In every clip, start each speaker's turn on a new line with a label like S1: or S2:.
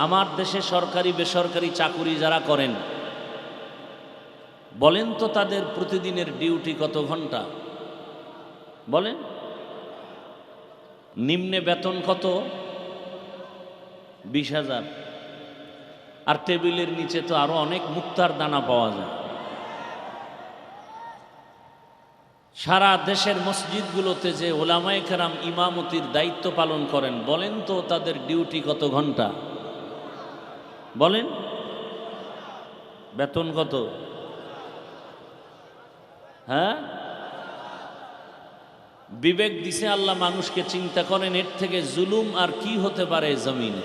S1: আমার দেশে সরকারি বেসরকারি চাকুরি যারা করেন, বলেন তো তাদের প্রতিদিনের ডিউটি কত ঘন্টা? বলেন। নিম্নে বেতন কত? 20,000। আর টেবিলের নিচে তো আরো অনেক মুক্তার দানা পাওয়া যায়। সারা দেশের মসজিদগুলোতে যে ওলামায়ে কেরাম ইমামতির দায়িত্ব পালন করেন, বলেন তো তাদের ডিউটি কত ঘন্টা? বলেন। বেতন কত? হ্যাঁ, বিবেক দিছে আল্লাহ মানুষকে, চিন্তা করেন এর থেকে জুলুম আর কি হতে পারে জমিনে।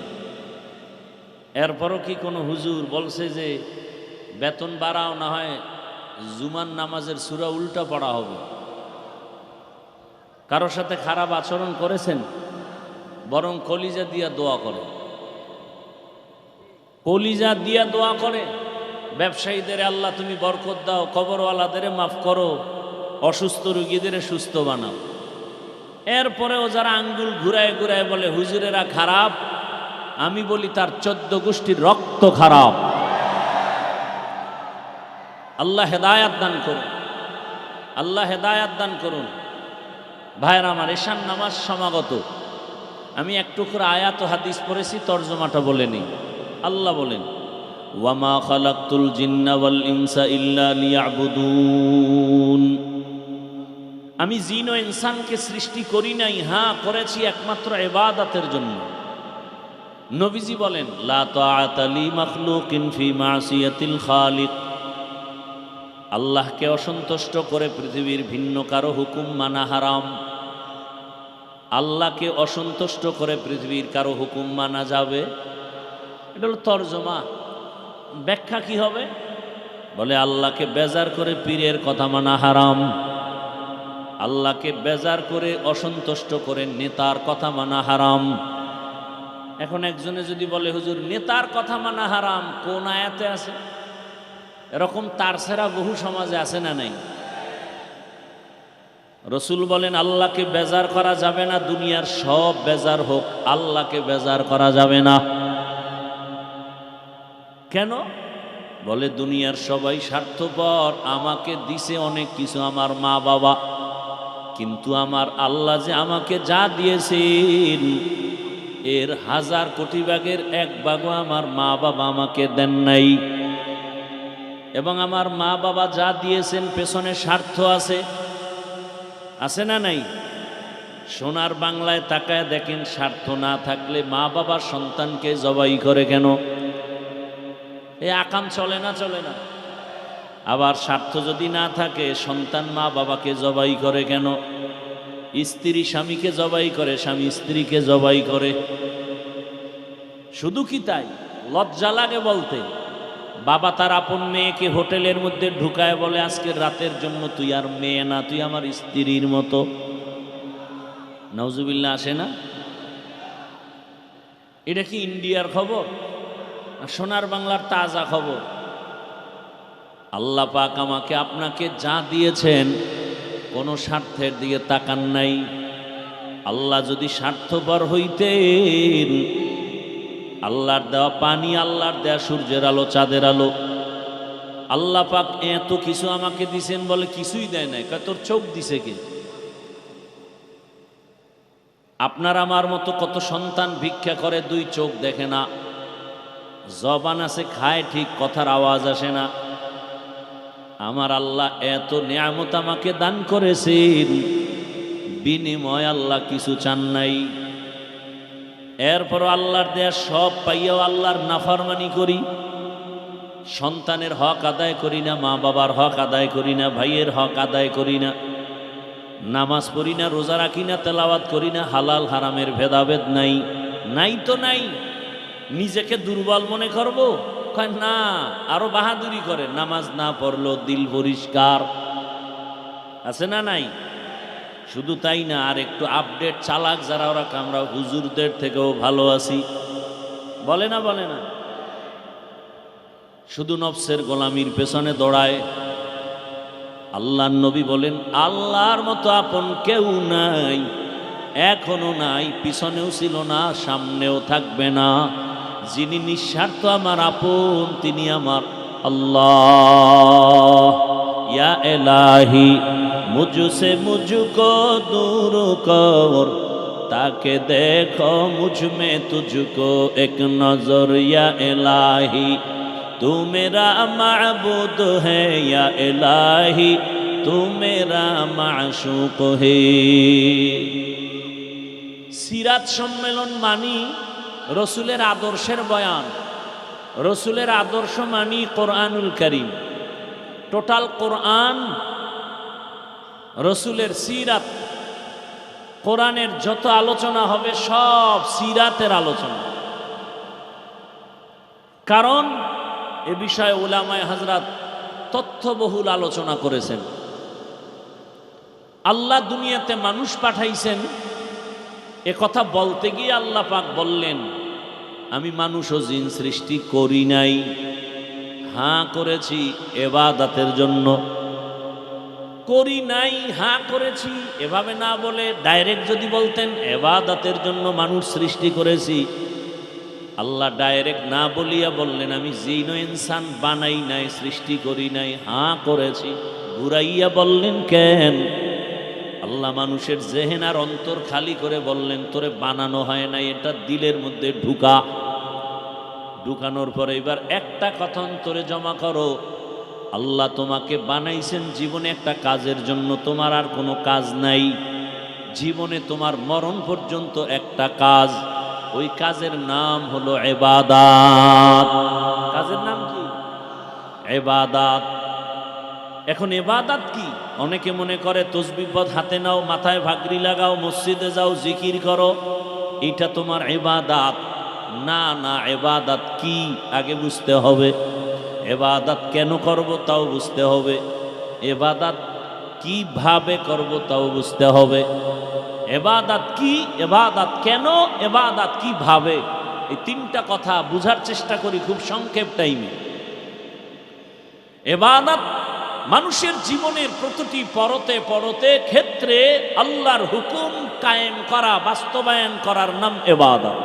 S1: এরপরও কি কোনো হুজুর বলছে যে বেতন বাড়াও, না হয় জুমার নামাজের সূরা উল্টা পড়া হবে? কারোর সাথে খারাপ আচরণ করেছেন? বরং কলিজা দিয়া দোয়া করে, কলিজা দিয়া দোয়া করে। ব্যবসায়ীদের আল্লাহ তুমি বরকত দাও, কবরওয়ালাদের মাফ করো, অসুস্থ রোগীদের সুস্থ বানাও। এরপরেও যারা আঙ্গুল ঘুরায় ঘুরায় বলে হুজুরেরা খারাপ, আমি বলি তার 14 গোষ্ঠীর রক্ত খারাপ। আল্লাহ হেদায়াত দান করুন, আল্লাহ হেদায়াত দান করুন। ভাইরা আমার, এশার নামাজ সমাগত। আমি একটু করে আয়াত ও হাদিস পড়েছি, তর্জমাটা বলে নিই। আল্লাহ বলেন, ওয়ামা খালাকতুল জিন্না ওয়াল ইনসা ইল্লা লিয়াবুদুন। আমি জিন ও ইনসানকে সৃষ্টি করি নাই, হ্যাঁ করেছি একমাত্র ইবাদতের জন্য। নবীজি বলেন, লা তাআতা লি মাখলুকিন ফি মাসিয়াতিল খালিক। আল্লাহকে অসন্তুষ্ট করে পৃথিবীর ভিন্ন কারো হুকুম মানা হারাম। আল্লাহকে অসন্তুষ্ট করে পৃথিবীর কারো হুকুম মানা যাবে? এটা হলো তর্জমা। ব্যাখ্যা কি হবে? বলে আল্লাহকে বেজার করে পীরের কথা মানা হারাম, আল্লাহকে বেজার করে অসন্তুষ্ট করে নেতার কথা মানা হারাম। এখন একজনে যদি বলে হুজুর নেতার কথা মানা হারাম, কোন আয়াতে আছে? এরকম তারছেরা বহু সমাজে আছে না নাই? রসুল বলেন আল্লাহকে বেজার করা যাবে না, দুনিয়ার সব বেজার হোক, আল্লাহকে বেজার করা যাবে না। কেন? বলে দুনিয়ার সবাই স্বার্থপর, আমাকে দিছে অনেক কিছু আমার মা বাবা, কিন্তু আমার আল্লাহ যে আমাকে যা দিয়েছেন এর 1000 কোটি ভাগের 1 ভাগও আমার মা বাবা আমাকে দেন নাই। এবং আমার মা বাবা যা দিয়েছেন পেছনে স্বার্থ আছে, আছে না নাই? সোনার বাংলায় তাকায় দেখেন, স্বার্থ না থাকলে মা বাবা সন্তানকে জবাই করে কেন? এই আকাম চলে না? চলে না? আবার স্বার্থ যদি না থাকে, সন্তান মা বাবাকে জবাই করে কেন? স্ত্রী স্বামীকে জবাই করে, স্বামী স্ত্রীকে জবাই করে। শুধু কি তাই? লজ্জা লাগে বলতে। বাবা তার আপন মেয়েকে হোটেলের মধ্যে ঢুকায় বলে আজকের রাতের জন্য তুই আর মেয়ে না, তুই আমার স্ত্রীর মতো। নাউজুবিল্লাহ, আসে না? এটা কি ইন্ডিয়ার খবর? সোনার বাংলার তাজা খবর। আল্লাহ পাক আমাকে আপনাকে যা দিয়েছেন কোনো স্বার্থের দিকে তাকান নাই। আল্লাহ যদি স্বার্থপর হইতেন, আল্লাহর দেওয়া পানি, আল্লাহর দেওয়া সূর্যের আলো, চাঁদের আলো, আল্লাহ পাক এত কিছু আমাকে দিছেন, বলে কিছুই দেয় নাই। তোর চোখ দিছে কে? আপনার আমার মতো কত সন্তান ভিক্ষা করে, 2 চোখ দেখে না। জবান আছে, খায় ঠিক, কথার আওয়াজ আসে না। আমার আল্লাহ এত নিয়ামত আমাকে দান করেছেন, বিনিময় আল্লাহ কিছু চান নাই। এরপর আল্লাহর দেয়া সব পাইয়াও আল্লাহর নাফরমানি করি, সন্তানের হক আদায় করি না, মা বাবার হক আদায় করি না, ভাইয়ের হক আদায় করি না, নামাজ পড়ি না, রোজা রাখি না, তেলাওয়াত করি না, হালাল হারামের ভেদাভেদ নাই। নাই তো নাই। নিজেকে দুর্বল মনে করব? কয় না, আরো বাহাদুরি করে। নামাজ না পড়লো দিল পরিষ্কার, আছে না নাই? শুধু তাই না, আর একটু আপডেট চালাক যারা, ওরা আমরা হুজুরদের থেকেও ভালো আছি। বলে না? বলে না? শুধু নফসের গোলামির পেছনে দৌড়ায়। আল্লাহর নবী বলেন আল্লাহর মতো আপন কেউ নাই, এখনো নাই, পিছনেও ছিল না, সামনেও থাকবে না। যিনি নিঃস্বার্থ আমার আপন, তিনি আমার আল্লাহ। ইয়া ইলাহি মুঝসে মুঝকো দূর কর, তাকে দেখো মুঝ মে তুঝকো এক নজর। ইয়া ইলাহি तू मेरा माबूद है, या इलाही तू मेरा माशूक है। সিরাত সম্মেলন মানি রসুলের আদর্শের বয়ান, রসুলের আদর্শ মানি কোরআনুল কারীম। টোটাল কোরআন রসুলের সিরাত, কোরআনের যত আলোচনা হবে সব সিরাতের আলোচনা। কারণ এ বিষয়ে উলামায়ে হাজরাত তথ্যবহুল আলোচনা করেছেন। আল্লাহ দুনিয়াতে মানুষ পাঠাইছেন, এ কথা বলতে গিয়ে আল্লাহ পাক বললেন, আমি মানুষ ও জিন সৃষ্টি করি নাই, হ্যাঁ করেছি ইবাদতের জন্য। করি নাই, হ্যাঁ করেছি, এভাবে না বলে ডাইরেক্ট যদি বলতেন ইবাদতের জন্য মানুষ সৃষ্টি করেছি, আল্লাহ ডাইরেক্ট না বলিয়া বললেন আমি জিন ও ইনসান বানাই নাই, সৃষ্টি করি নাই, হ্যাঁ করেছি। ঘুরাইয়া বললেন কেন? আল্লাহ মানুষের জেহেন আর অন্তর খালি করে বললেন তোরে বানানো হয় নাই, এটা দিলের মধ্যে ঢুকা। ঢুকানোর পরে এবার একটা কথা অন্তরে জমা করো, আল্লাহ তোমাকে বানাইছেন জীবনে একটা কাজের জন্য, তোমার আর কোনো কাজ নাই। জীবনে তোমার মরণ পর্যন্ত একটা কাজ, ওই কাজের নাম হলো ইবাদত। কাজের নাম কি? ইবাদত। এখন ইবাদত কি? অনেকে মনে করে তসবিহ পদ হাতে নাও, মাথায় ভাগরি লাগাও, মসজিদে যাও, জিকির করো, এটা তোমার ইবাদত। না না, ইবাদত কি আগে বুঝতে হবে। ইবাদত কেন করব তাও বুঝতে হবে। ইবাদত কিভাবে করব তাও বুঝতে হবে। ইবাদত কি, ইবাদত কেন, ইবাদত কিভাবে, এই তিনটা কথা বুঝার চেষ্টা করি খুব সংক্ষেপ টাইমে। ইবাদত মানুষের জীবনের প্রতিটি পরতে পরতে ক্ষেত্রে আল্লাহর হুকুম কায়েম করা, বাস্তবায়ন করার নাম ইবাদত।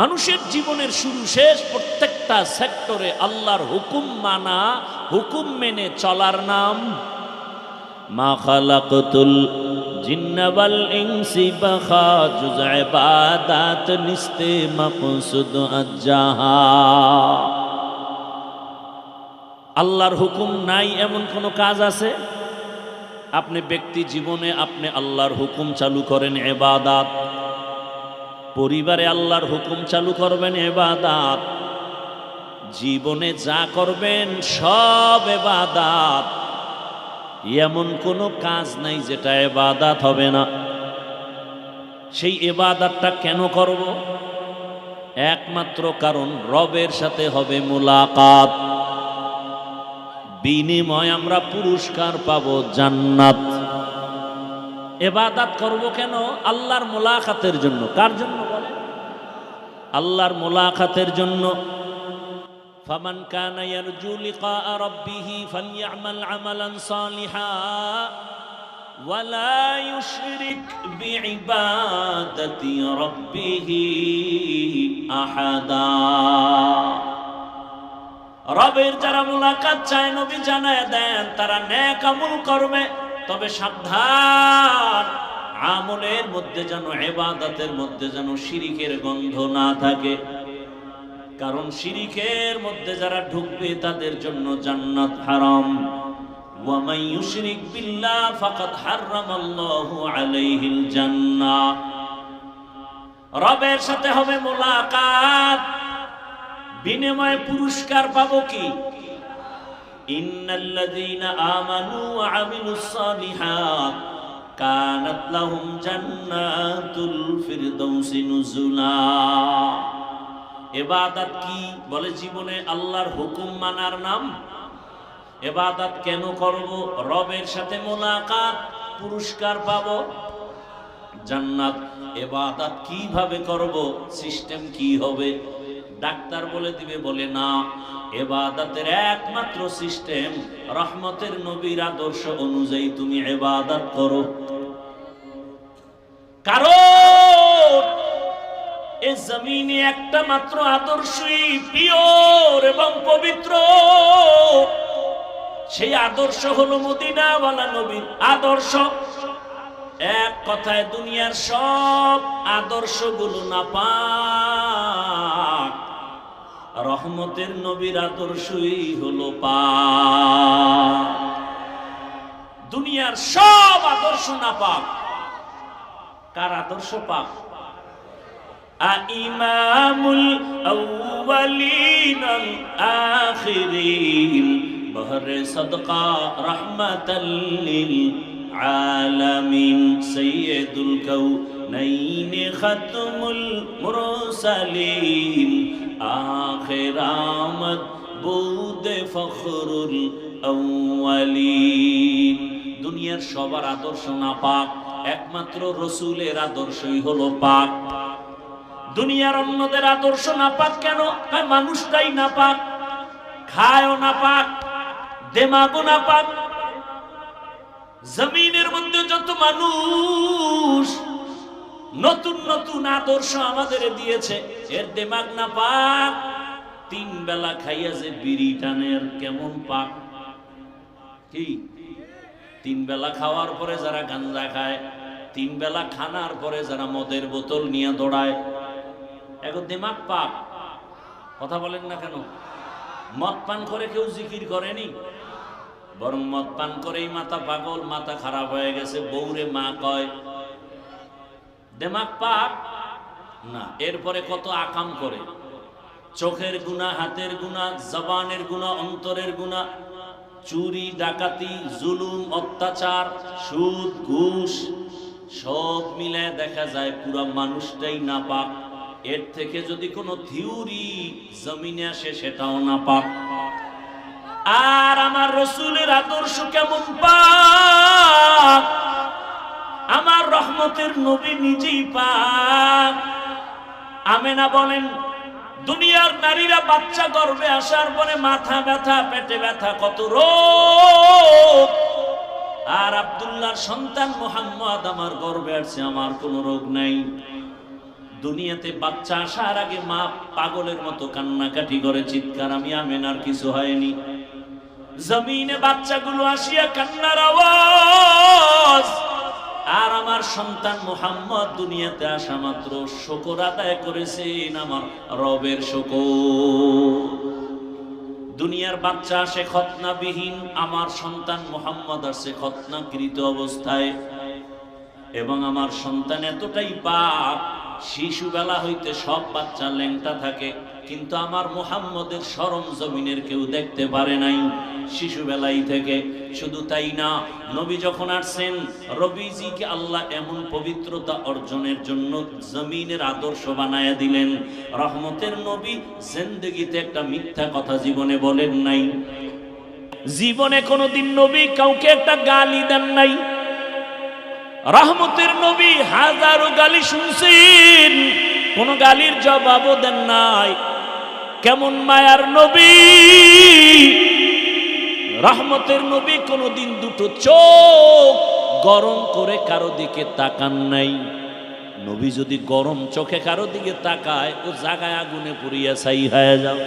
S1: মানুষের জীবনের শুরু শেষ প্রত্যেকটা সেক্টরে আল্লাহর হুকুম মানা, হুকুম মেনে চলার নাম। মা খালাকতুল জিন্না ওয়াল ইনসি বাখা জুজ ইবাদাত নিস্তে মাকসুদ আজ্জাহা। আল্লাহর হুকুম নাই এমন কোন কাজ আছে? আপনি ব্যক্তি জীবনে আপনি আল্লাহর হুকুম চালু করেন ইবাদত, পরিবারে আল্লাহর হুকুম চালু করবেন ইবাদত, জীবনে যা করবেন সব ইবাদত। এমন কোনো কাজ নাই যেটা ইবাদত হবে না। সেই ইবাদতটা কেন করব? একমাত্র কারণ রবের সাথে হবে মুলাকাত, বিনিময় আমরা পুরস্কার পাবো জান্নাত। ইবাদত করব কেন? আল্লাহর মুলাকাতের জন্য। কার জন্য বলে? আল্লাহর মুলাকাতের জন্য। ফামান কানা ইয়ারজু লিকা রাব্বিহি ফালইআমাল আমালান সালিহা ওয়ালা ইউশরিক বিইবাদাতি রাব্বিহি আহাদা। রবের যারা মুলাকাত চায় নবী জানায় দেন তারা নেক আমল করবে, তবে সাবধান, আমলের মধ্যে যেন, ইবাদতের মধ্যে যেন শিরিকের গন্ধ না থাকে। কারণ শিরিকের মধ্যে যারা ঢুকবে তাদের জন্য জান্নাত হারাম। ওয়া মান ইউশরিক বিল্লাহ ফাকাদ হারামাল্লাহু আলাইহিল জান্নাহ। রবের সাথে হবে মুলাকাত, বিনিময়ে পুরস্কার পাবো কি? ইন্নাল্লাযীনা আমানু ওয়া আমিলুস সালিহাত কানাত লাহুম জান্নাতুল ফিরদাউসি নুজুলা। ইবাদত কি? বলে জীবনে আল্লাহর হুকুম মানার নাম। ইবাদত কেন করব? রবের সাথে মুলাকাত, পুরস্কার পাবো জান্নাত। ইবাদত কিভাবে করব? সিস্টেম কি হবে? ডাক্তার বলে দিবে? বলে না, ইবাদতের একমাত্র সিস্টেম রহমতের নবীর আদর্শ অনুযায়ী তুমি ইবাদত করো। কারণ এই জমিনে একটা মাত্র আদর্শই পিওর এবং পবিত্র, সেই আদর্শ হলো মদিনাওয়ালা নবীর আদর্শ। এক কথায় দুনিয়ার সব আদর্শগুলো নাপাক, রহমতের নবীর আদর্শই হলো পাক। দুনিয়ার সব আদর্শ নাপাক, কার আদর্শ পাক? ইমামুল আউয়ালিন আল আখিরিন বহরে সদকা রাহমাতাল লিল আলামিন সাইয়্যিদুল কাউনাইন খাতমুল মুরসালিন আখির আমদ বুদ ফখরুল আউয়ালিন। দুনিয়ার সবার আদর্শ নাপাক, একমাত্র রাসূলের আদর্শই হলো পাক। দুনিয়ার অন্যদের আদর্শ নাপাক কেন? মানুষটাই নাপাক, খায়ও নাপাক, দেমাগও নাপাক। জমিনের মধ্যে যত মানুষ নতুন নতুন আদর্শ আমাদের দিয়েছে, এর দেমাগ নাপাক। 3 বেলা খাইয়া যে বিড়ি টানের কেমন পাক? কি 3 বেলা খাওয়ার পরে যারা গাঞ্জা খায়, 3 বেলা খানার পরে যারা মদের বোতল নিয়ে দৌড়ায়, এখন দিমাগ পাক? কথা বলেন না কেন? মদ পান করে কেউ জিকির করেনি, বরং মদ পান করেই মাথা পাগল, মাথা খারাপ হয়ে গেছে, বউরে মা কয়। দিমাগ পাক না। এরপরে কত আকাম করে, চোখের গুনাহ, হাতের গুনাহ, জবানের গুনাহ, অন্তরের গুনাহ, চুরি ডাকাতি, জুলুম, অত্যাচার, সুদ, ঘুষ, সব মিলে দেখা যায় পুরো মানুষটাই নাপাক। এর থেকে যদি কোনো থিওরি জমিনে আসে সেটাও নাপাক। আর আমার রাসূলের আদর্শ কেমন পাক? আমার রহমতের নবী নিজেই পাক। আমেনা বলেন, দুনিয়ার নারীরা বাচ্চা গর্ভে আসার পরে মাথা ব্যথা, পেটে ব্যথা, কত রোগ। আর আব্দুল্লাহর সন্তান মুহাম্মদ আমার গর্ভে আসছে, আমার কোনো রোগ নাই। দুনিয়াতে বাচ্চা আসার আগে মা পাগলের মতো কান্নাকাটি করে চিৎকার, আমি আমেনার কিছু হয়নি। জমিনে বাচ্চাগুলো আসিয়া কান্নার আওয়াজ। আর আমার সন্তান মুহাম্মদ দুনিয়াতে আসা মাত্র শুকর আদায় করেছেন আমার রবের শুকর। দুনিয়ার বাচ্চা আসে খতনাবিহীন, আমার সন্তান মুহাম্মদ আসে খতনাকৃত অবস্থায়। এবং আমার সন্তান এতটাই পাক, শিশুবেলা হইতে সব বাচ্চা ল্যাংটা থাকে, কিন্তু আমার মুহাম্মদের শরম জমিনের কেউ দেখতে পারে নাই শিশুবেলাই থেকে। শুধু তাই না, নবী যখন আসছেন, রবিজিকে আল্লাহ এমন পবিত্রতা অর্জনের জন্য জমিনের আদর্শ বানায়া দিলেন। রহমতের নবী জিন্দেগিতে একটা মিথ্যা কথা জীবনে বলেন নাই। জীবনে কোনোদিন নবী কাউকে একটা গালি দেন নাই। রহমতের নবী হাজারো গালি শুনছেন, কোন গালির জবাবও দেন নাই। কেমন মায়ার নবী! রহমতের নবী কোনদিন দুটো চোখ গরম করে কারো দিকে তাকান নাই। নবী যদি গরম চোখে কারো দিকে তাকায়, ও জায়গায় আগুনে পুড়িয়া ছাই হয়ে যাও।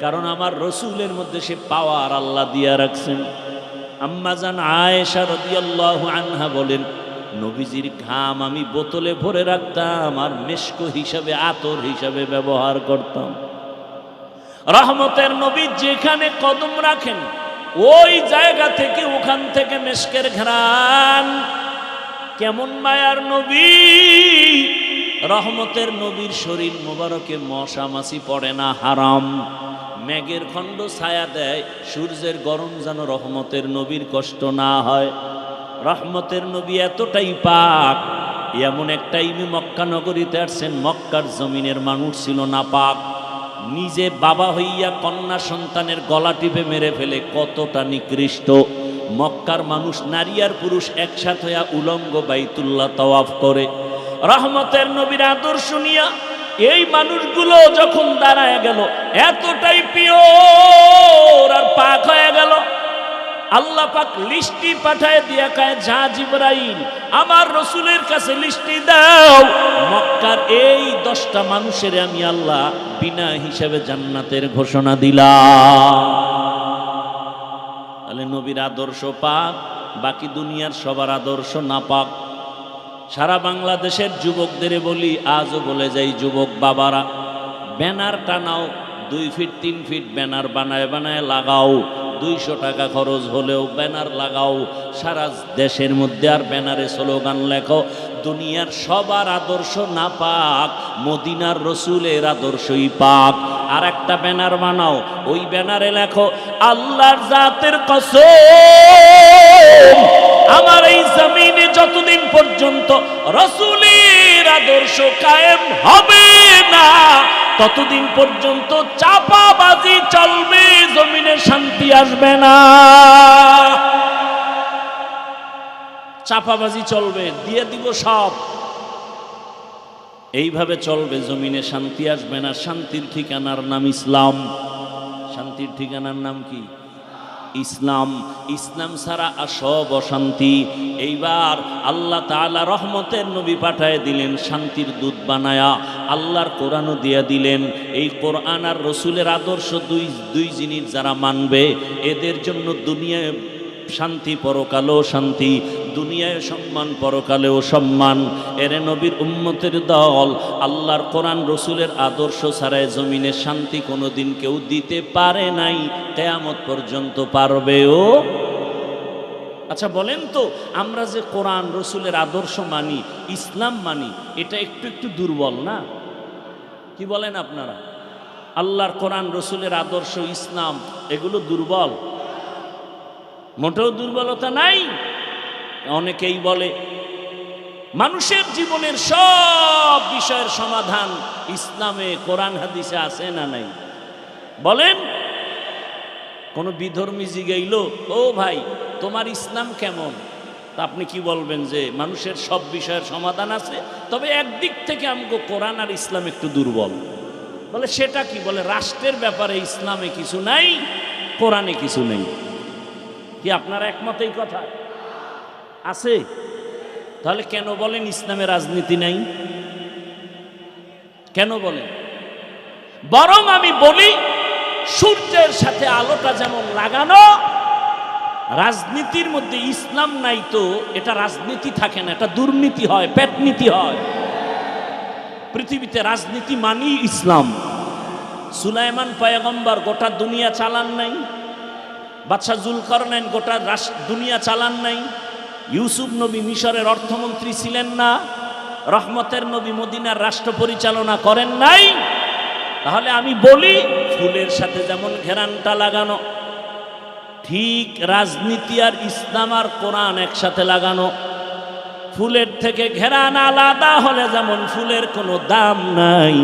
S1: কারণ আমার রসুলের মধ্যে সে পাওয়ার আল্লাহ দিয়া রাখছেন। আম্মাজান আয়েশা রাদিয়াল্লাহু আনহা বলেন, নবীজির ঘাম আমি বোতলে ভরে রাখতাম আর মেশক হিসাবে, আতর হিসাবে ব্যবহার করতাম। রহমতের নবী যেখানে কদম রাখেন, ওই জায়গা থেকে, ওখান থেকে মেশকের ঘ্রাণ। কেমন মায়ার নবী! রহমতের নবীর শরীর মোবারকে মশা মাছি পড়ে না, হারাম। মেঘের খণ্ড ছায়া দেয়, সূর্যের গরম যেন রহমতের নবীর কষ্ট না হয়। রহমতের নবী এতটাই পাক, এমন এক টাইমে মক্কা নগরীতে আসছেন, মক্কার জমিনের মানুষ ছিল না পাক। নিজে বাবা হইয়া কন্যা সন্তানের গলা টিপে মেরে ফেলে, কতটা নিকৃষ্ট। মক্কার মানুষ নারী আর পুরুষ একসাথে হইয়া উলঙ্গ বাইতুল্লাহ তাওয়াফ করে। রহমতের নবীর আদর্শ নিয়া এই মানুষগুলো যখন দাঁড়ায় গেল, এতটাই পিওর আর পাক হয়ে গেল। আল্লাহ পাক লিস্টি পাঠায় দিয়া কয়, যা জিবরাইল আমার রসুলের কাছে লিস্টি দাও, মক্কার এই 10টা মানুষের আমি আল্লাহ বিনা হিসাবে জান্নাতের ঘোষণা দিলাম। তাহলে নবীর আদর্শ পাক, বাকি দুনিয়ার সবার আদর্শ না পাক। সারা বাংলাদেশের যুবকদের বলি, আজও বলে যাই, যুবক বাবারা, ব্যানার টানাও, 2 ফিট 3 ফিট ব্যানার বানায় বানায় লাগাও, 200 টাকা খরচ হলেও ব্যানার লাগাও, সারা দেশের মধ্যে আর ব্যানারে স্লোগান লেখো, দুনিয়ার সবার আদর্শ না পাক, মদিনার রসুলের আদর্শই পাক। আর একটা ব্যানার বানাও, ওই ব্যানারে লেখো, আল্লাহর জাতের কসম, আমার এই জমিনে যতদিন পর্যন্ত রসুলের আদর্শ কায়েম হবে না, ততদিন পর্যন্ত চাপাবাজি চলবে, জমিনে শান্তি আসবে না। চাপাবাজি চলবে, দিয়ে দিব সব, এইভাবে চলবে, জমিনে শান্তি আসবে না। শান্তির ঠিকানার নাম ইসলাম। শান্তির ঠিকানার নাম কি? ইসলাম। ইসলাম ছাড়া সব অশান্তি। এইবার আল্লাহ তাআলা রহমতের নবী পাঠায় দিলেন, শান্তির দূত বানায়া, আল্লাহর কোরআনও দিয়া দিলেন। এই কোরআন আর রসুলের আদর্শ দুই জিনিস যারা মানবে, এদের জন্য দুনিয়ায় শান্তি, পরকালেও শান্তি, দুনিয়ায় সম্মান, পরকালেও সম্মান। এরে নবীর উম্মতের দল, আল্লাহর কোরআন রসুলের আদর্শ ছাড়াই জমিনে শান্তি কোনোদিন কেউ দিতে পারে নাই, কিয়ামত পর্যন্ত পারবেও। আচ্ছা বলেন তো, আমরা যে কোরআন রসুলের আদর্শ মানি, ইসলাম মানি, এটা একটু একটু দুর্বল না? কি বলেন আপনারা? আল্লাহর কোরআন রসুলের আদর্শ, ইসলাম, এগুলো দুর্বল? মোটেও দুর্বলতা নাই। অনেকেই বলে মানুষের জীবনের সব বিষয়ের সমাধান ইসলামে, কোরআন হাদিসে আছে না নাই? বলেন। কোন বিধর্মী জিগাইল, ও ভাই তোমার ইসলাম কেমন? তা আপনি কি বলবেন? যে মানুষের সব বিষয়ের সমাধান আছে, তবে একদিক থেকে আমগো কোরআন আর ইসলাম একটু দুর্বল। বলে সেটা কি? বলে রাষ্ট্রের ব্যাপারে ইসলামে কিছু নাই, কোরআনে কিছু নেই। কি আপনারা একমত এই কথা? আছে? তাহলে কেন বলেন ইসলামে রাজনীতি নাই? কেন বলেন? বরং আমি বলি, সূর্যের সাথে আলোটা যেমন লাগানো, রাজনীতির মধ্যে ইসলাম নাই তো এটা রাজনীতি থাকে না, এটা দুর্নীতি হয়, পেটনীতি হয়। পৃথিবীতে রাজনীতি মানি ইসলাম। সুলাইমান পয়গম্বর গোটা দুনিয়া চালান নাই, বাদশাহ জুলকারনাইন গোটা দুনিয়া চালান নাই, ইউসুফ নবী মিশরের অর্থমন্ত্রী ছিলেন না, রহমতের নবী মদিনার রাষ্ট্র পরিচালনা করেন নাই। তাহলে আমি বলি, ফুলের সাথে যেমন ঘেরানটা লাগানো, ঠিক রাজনীতি আর ইসলাম আর কোরআন একসাথে লাগানো। ফুলের থেকে ঘেরান আলাদা হলে যেমন ফুলের কোনো দাম নাই,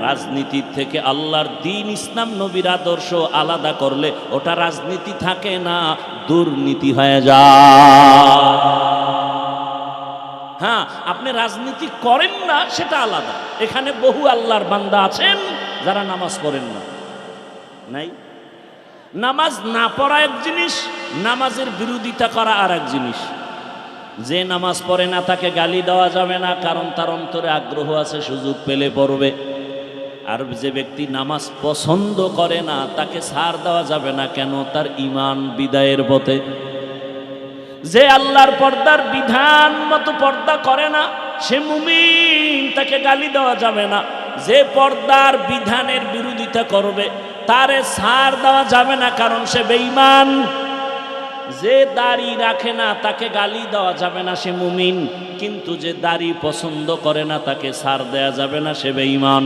S1: রাজনীতির থেকে আল্লাহর দ্বীন, ইসলাম, নবীর আদর্শ আলাদা করলে ওটা রাজনীতি থাকে না, দুর্নীতি হয়ে যায়। হ্যাঁ, আপনি রাজনীতি করেন না সেটা আলাদা। এখানে বহু আল্লাহর বান্দা আছেন যারা নামাজ পড়েন না, নাই? নামাজ না পড়া এক জিনিস, নামাজের বিরোধিতা করা আর এক জিনিস। যে নামাজ পড়ে না তাকে গালি দেওয়া যাবে না, কারণ তার অন্তরে আগ্রহ আছে, সুযোগ পেলে পড়বে। আর যে ব্যক্তি নামাজ পছন্দ করে না তাকে ছাড় দেওয়া যাবে না, কেন? তার ঈমান বিদায়ের পথে। যে আল্লাহর পর্দার বিধান মতো পর্দা করে না সে মুমিন, তাকে গালি দেওয়া যাবে না। যে পর্দার বিধানের বিরোধিতা করবে তারে ছাড় দেওয়া যাবে না, কারণ সে বেঈমান। যে দাড়ি রাখে না তাকে গালি দেওয়া যাবে না, সে মুমিন। কিন্তু যে দাড়ি পছন্দ করে না তাকে ছাড় দেওয়া যাবে না, সে বেঈমান।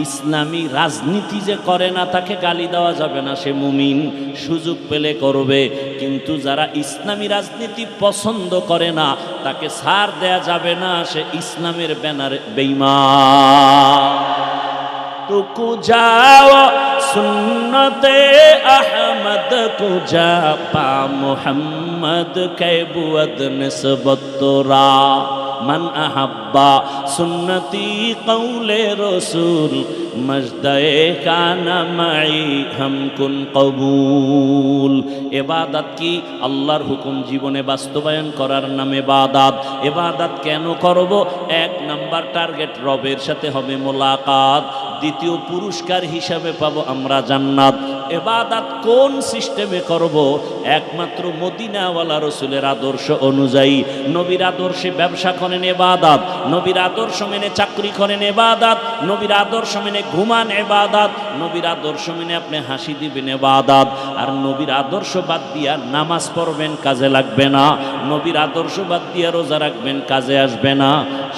S1: ইসলামী রাজনীতি যে করে না তাকে গালি দেওয়া যাবে না, সে মুমিন। সুযোগ পেলে করবে, কিন্তু যারা ইসলামী রাজনীতি পছন্দ করে না তাকে ছাড় দেয়া যাবে না, সে ইসলামের ব্যানারে বেঈমান। তুকু যাও সুন্নতে আহমদ কুজা পা মুহাম্মদ কে বুয়দ নিসবত তোরা। মান আহাব্বা সুন্নতি কৌলে রসুল মজদায়ে কানা মাই হামকুন কবুল। এবাদত কি? আল্লাহর হুকুম জীবনে বাস্তবায়ন করার নাম এবাদত। এবাদত কেন করব? এক নাম্বার টার্গেট রবের সাথে হবে মোলাকাত, দ্বিতীয় পুরস্কার হিসাবে পাবো আমরা জান্নাত। এবাদত কোন সিস্টেমে করব? একমাত্র মদিনাওয়ালা রসুলের আদর্শ অনুযায়ী। নবীর আদর্শে ব্যবসা করেন এবাদত, নবীর আদর্শ মেনে চাকরি করেন এবাদত, নবীর আদর্শ মেনে ঘুমান এবাদত, নবীর আদর্শ মেনে আপনি হাসি দিবেন এবাদত। আর নবীর আদর্শ বাদ দিয়া নামাজ পড়বেন, কাজে লাগবে না। নবীর আদর্শ বাদ দিয়া রোজা রাখবেন, কাজে আসবে না।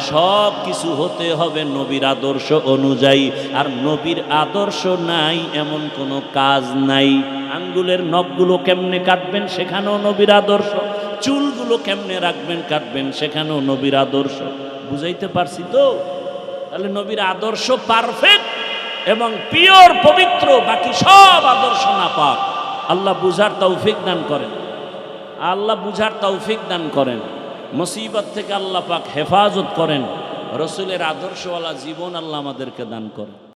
S1: সব কিছু হতে হবে নবীর আদর্শ অনুযায়ী। আর নবীর আদর্শ নাই এমন কোনো কাজ নাই। আঙ্গুলের নখগুলো কেমনে কাটবেন, সেখানেও নবীর আদর্শ। চুলগুলো কেমনে রাখবেন, কাটবেন, সেখানেও নবীর আদর্শ। বুঝাইতে পারছি তো? তাহলে নবীর আদর্শ পারফেক্ট এবং পিওর, পবিত্র, বাকি সব আদর্শ নাপাক। আল্লাহ বুঝার তৌফিক দান করেন, আল্লাহ বুঝার তৌফিক দান করেন। মুসিবত থেকে আল্লাহ পাক হেফাজত করেন। রসুলের আদর্শওয়ালা জীবন আল্লাহ আমাদেরকে দান করেন।